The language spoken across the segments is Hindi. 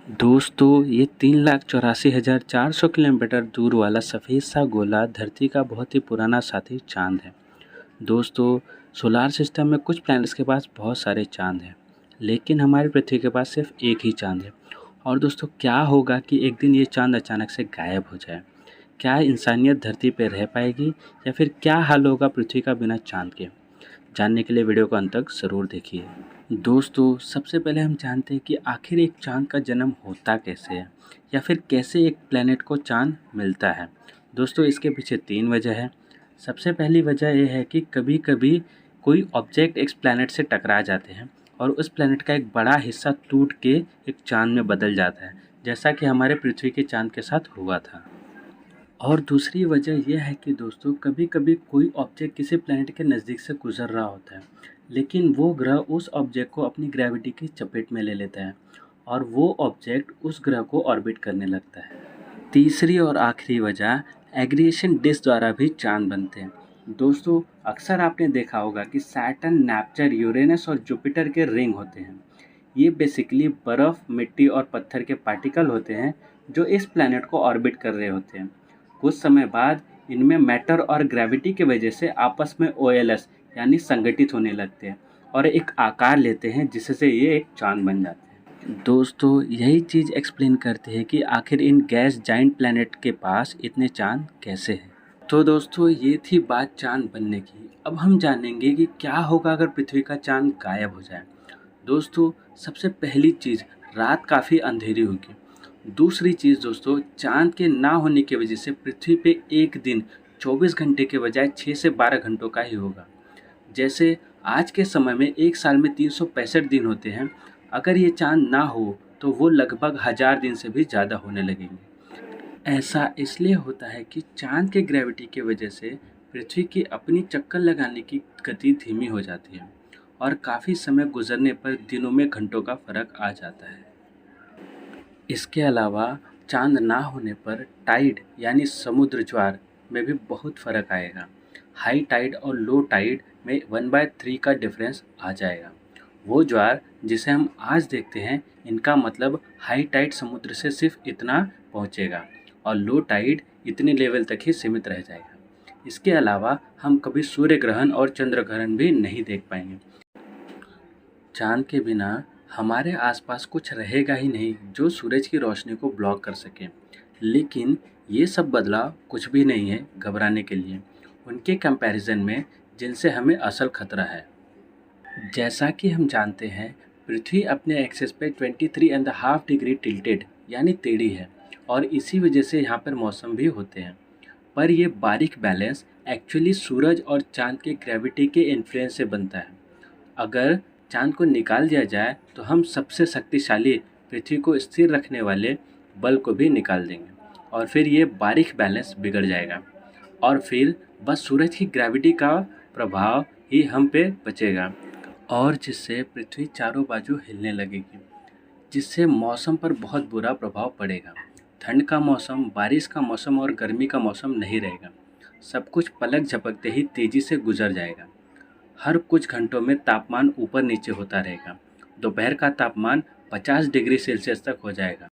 दोस्तों ये 3,84,400 किलोमीटर दूर वाला सफ़ेद सा गोला धरती का बहुत ही पुराना साथी चाँद है। दोस्तों सोलार सिस्टम में कुछ प्लैनेट्स के पास बहुत सारे चाँद हैं, लेकिन हमारी पृथ्वी के पास सिर्फ एक ही चाँद है। और दोस्तों क्या होगा कि एक दिन ये चाँद अचानक से गायब हो जाए? क्या इंसानियत धरती पर रह पाएगी या फिर क्या हाल होगा पृथ्वी का बिना चाँद के? जानने के लिए वीडियो को अंत तक ज़रूर देखिए। दोस्तों सबसे पहले हम जानते हैं कि आखिर एक चाँद का जन्म होता कैसे है या फिर कैसे एक प्लेनेट को चाँद मिलता है। दोस्तों इसके पीछे 3 वजह है। सबसे पहली वजह ये है कि कभी-कभी कोई ऑब्जेक्ट एक प्लेनेट से टकरा जाते हैं और उस प्लेनेट का एक बड़ा हिस्सा टूट के एक चाँद में बदल जाता है, जैसा कि हमारे पृथ्वी के चाँद के साथ हुआ था। और दूसरी वजह यह है कि दोस्तों कभी-कभी कोई ऑब्जेक्ट किसी प्लैनेट के नज़दीक से गुज़र रहा होता है, लेकिन वो ग्रह उस ऑब्जेक्ट को अपनी ग्रेविटी की चपेट में ले लेता है और वो ऑब्जेक्ट उस ग्रह को ऑर्बिट करने लगता है। तीसरी और आखिरी वजह एग्रीगेशन डिस्क द्वारा भी चाँद बनते हैं। दोस्तों अक्सर आपने देखा होगा कि सैटर्न, नेपच्यून, यूरेनस और जुपिटर के रिंग होते हैं। ये बेसिकली बर्फ़, मिट्टी और पत्थर के पार्टिकल होते हैं जो इस प्लैनेट को ऑर्बिट कर रहे होते हैं। कुछ समय बाद इनमें मैटर और ग्रेविटी की वजह से आपस में ओएलएस यानी संगठित होने लगते हैं और एक आकार लेते हैं जिससे ये एक चाँद बन जाते हैं। दोस्तों यही चीज़ एक्सप्लेन करती है कि आखिर इन गैस जाइंट प्लैनेट के पास इतने चाँद कैसे हैं। तो दोस्तों ये थी बात चाँद बनने की। अब हम जानेंगे कि क्या होगा अगर पृथ्वी का चाँद गायब हो जाए। दोस्तों सबसे पहली चीज़, रात काफ़ी अंधेरी होगी। दूसरी चीज़ दोस्तों, चाँद के ना होने की वजह से पृथ्वी पे एक दिन 24 घंटे के बजाय 6 से 12 घंटों का ही होगा। जैसे आज के समय में एक साल में 365 दिन होते हैं, अगर ये चाँद ना हो तो वो लगभग 1000 दिन से भी ज़्यादा होने लगेंगे। ऐसा इसलिए होता है कि चाँद के ग्रेविटी की वजह से पृथ्वी की अपनी चक्कर लगाने की गति धीमी हो जाती है और काफ़ी समय गुजरने पर दिनों में घंटों का फ़र्क आ जाता है। इसके अलावा चाँद ना होने पर टाइड यानी समुद्र ज्वार में भी बहुत फ़र्क आएगा। हाई टाइड और लो टाइड में 1/3 का डिफरेंस आ जाएगा। वो ज्वार जिसे हम आज देखते हैं, इनका मतलब हाई टाइड समुद्र से सिर्फ इतना पहुँचेगा और लो टाइड इतने लेवल तक ही सीमित रह जाएगा। इसके अलावा हम कभी सूर्य ग्रहण और चंद्र ग्रहण भी नहीं देख पाएंगे। चाँद के बिना हमारे आसपास कुछ रहेगा ही नहीं जो सूरज की रोशनी को ब्लॉक कर सके। लेकिन ये सब बदलाव कुछ भी नहीं है घबराने के लिए उनके कंपैरिजन में, जिनसे हमें असल खतरा है। जैसा कि हम जानते हैं पृथ्वी अपने एक्सिस पे 23.5 डिग्री टिल्टेड यानी टेढ़ी है और इसी वजह से यहाँ पर मौसम भी होते हैं। पर ये बारीक बैलेंस एक्चुअली सूरज और चाँद के ग्रेविटी के इन्फ्लुएंस से बनता है। अगर चाँद को निकाल दिया जाए तो हम सबसे शक्तिशाली पृथ्वी को स्थिर रखने वाले बल को भी निकाल देंगे और फिर ये बारीक बैलेंस बिगड़ जाएगा और फिर बस सूरज की ग्रेविटी का प्रभाव ही हम पे बचेगा और जिससे पृथ्वी चारों बाजू हिलने लगेगी, जिससे मौसम पर बहुत बुरा प्रभाव पड़ेगा। ठंड का मौसम, बारिश का मौसम और गर्मी का मौसम नहीं रहेगा। सब कुछ पलक झपकते ही तेज़ी से गुजर जाएगा। हर कुछ घंटों में तापमान ऊपर नीचे होता रहेगा। दोपहर का तापमान 50 डिग्री सेल्सियस तक हो जाएगा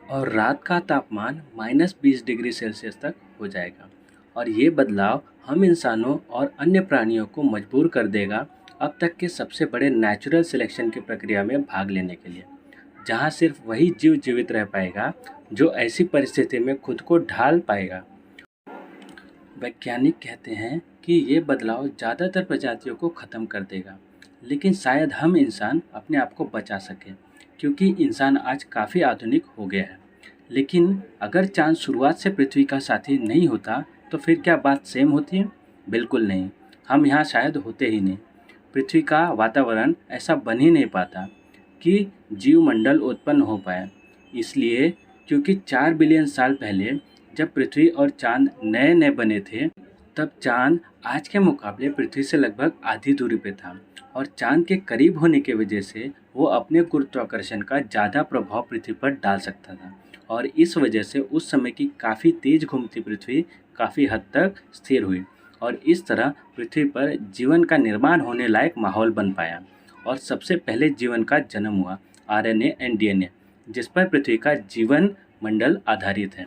और रात का तापमान -20 डिग्री सेल्सियस तक हो जाएगा। और ये बदलाव हम इंसानों और अन्य प्राणियों को मजबूर कर देगा अब तक के सबसे बड़े नेचुरल सिलेक्शन की प्रक्रिया में भाग लेने के लिए, जहाँ सिर्फ वही जीव जीवित रह पाएगा जो ऐसी परिस्थिति में खुद को ढाल पाएगा। वैज्ञानिक कहते हैं कि ये बदलाव ज़्यादातर प्रजातियों को ख़त्म कर देगा, लेकिन शायद हम इंसान अपने आप को बचा सकें क्योंकि इंसान आज काफ़ी आधुनिक हो गया है। लेकिन अगर चाँद शुरुआत से पृथ्वी का साथी नहीं होता तो फिर क्या बात सेम होती है? बिल्कुल नहीं। हम यहाँ शायद होते ही नहीं। पृथ्वी का वातावरण ऐसा बन ही नहीं पाता कि जीवमंडल उत्पन्न हो पाए। इसलिए क्योंकि 4 बिलियन साल पहले जब पृथ्वी और चाँद नए नए बने थे, तब चाँद आज के मुकाबले पृथ्वी से लगभग आधी दूरी पे था और चाँद के करीब होने की वजह से वो अपने गुरुत्वाकर्षण का ज़्यादा प्रभाव पृथ्वी पर डाल सकता था और इस वजह से उस समय की काफ़ी तेज़ घूमती पृथ्वी काफ़ी हद तक स्थिर हुई और इस तरह पृथ्वी पर जीवन का निर्माण होने लायक माहौल बन पाया और सबसे पहले जीवन का जन्म हुआ, आरएनए एंड डीएनए, जिस पर पृथ्वी का जीवन मंडल आधारित है।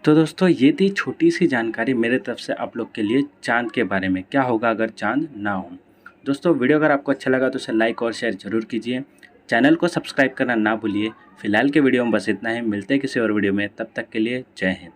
तो दोस्तों ये थी छोटी सी जानकारी मेरे तरफ से आप लोग के लिए चाँद के बारे में, क्या होगा अगर चाँद ना हो। दोस्तों वीडियो अगर आपको अच्छा लगा तो उसे लाइक और शेयर जरूर कीजिए। चैनल को सब्सक्राइब करना ना भूलिए। फिलहाल के वीडियो में बस इतना ही, मिलते हैं किसी और वीडियो में, तब तक के लिए जय हिंद।